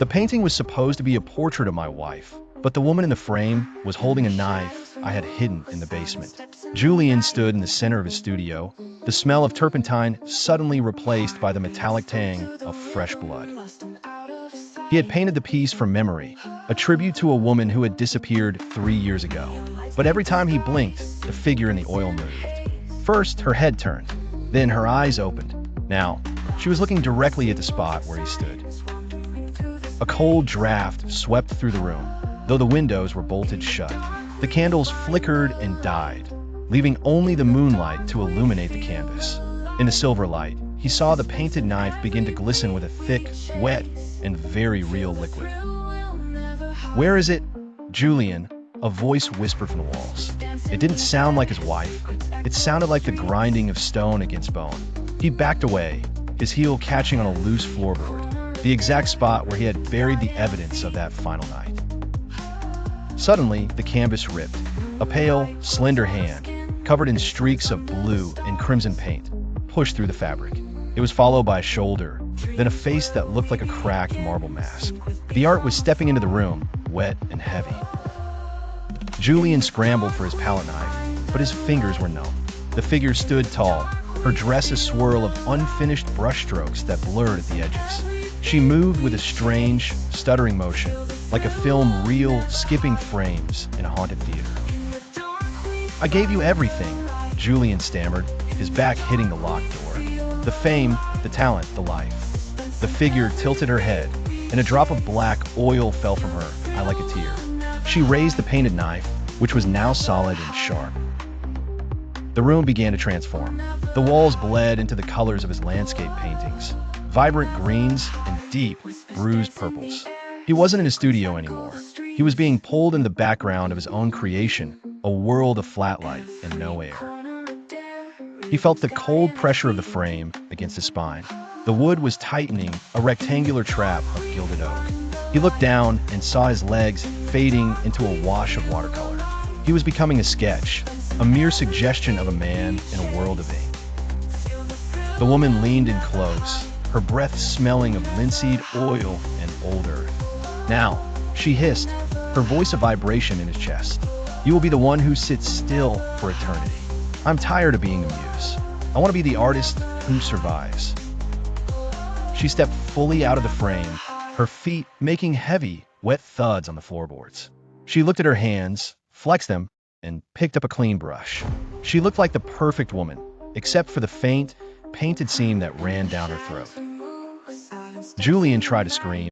The painting was supposed to be a portrait of my wife, but the woman in the frame was holding a knife I had hidden in the basement. Julian stood in the center of his studio, the smell of turpentine suddenly replaced by the metallic tang of fresh blood. He had painted the piece from memory, a tribute to a woman who had disappeared 3 years ago. But every time he blinked, the figure in the oil moved. First, her head turned, then her eyes opened. Now, she was looking directly at the spot where he stood. A cold draft swept through the room, though the windows were bolted shut. The candles flickered and died, leaving only the moonlight to illuminate the canvas. In the silver light, he saw the painted knife begin to glisten with a thick, wet, and very real liquid. "Where is it, Julian?" a voice whispered from the walls. It didn't sound like his wife. It sounded like the grinding of stone against bone. He backed away, his heel catching on a loose floorboard, the exact spot where he had buried the evidence of that final night. Suddenly, the canvas ripped. A pale, slender hand, covered in streaks of blue and crimson paint, pushed through the fabric. It was followed by a shoulder, then a face that looked like a cracked marble mask. The art was stepping into the room, wet and heavy. Julian scrambled for his palette knife, but his fingers were numb. The figure stood tall, her dress a swirl of unfinished brushstrokes that blurred at the edges. She moved with a strange, stuttering motion, like a film reel skipping frames in a haunted theater. "I gave you everything," Julian stammered, his back hitting the locked door. "The fame, the talent, the life." The figure tilted her head, and a drop of black oil fell from her eye like a tear. She raised the painted knife, which was now solid and sharp. The room began to transform. The walls bled into the colors of his landscape paintings, vibrant greens and deep, bruised purples. He wasn't in a studio anymore. He was being pulled in the background of his own creation, a world of flat light and no air. He felt the cold pressure of the frame against his spine. The wood was tightening, a rectangular trap of gilded oak. He looked down and saw his legs fading into a wash of watercolor. He was becoming a sketch, a mere suggestion of a man in a world of ink. The woman leaned in close, her breath smelling of linseed oil and old earth. "Now," she hissed, her voice a vibration in his chest. "You will be the one who sits still for eternity. I'm tired of being the muse. I want to be the artist who survives." She stepped fully out of the frame, her feet making heavy, wet thuds on the floorboards. She looked at her hands, flexed them, and picked up a clean brush. She looked like the perfect woman, except for the faint, painted seam that ran down her throat. Julian tried to scream,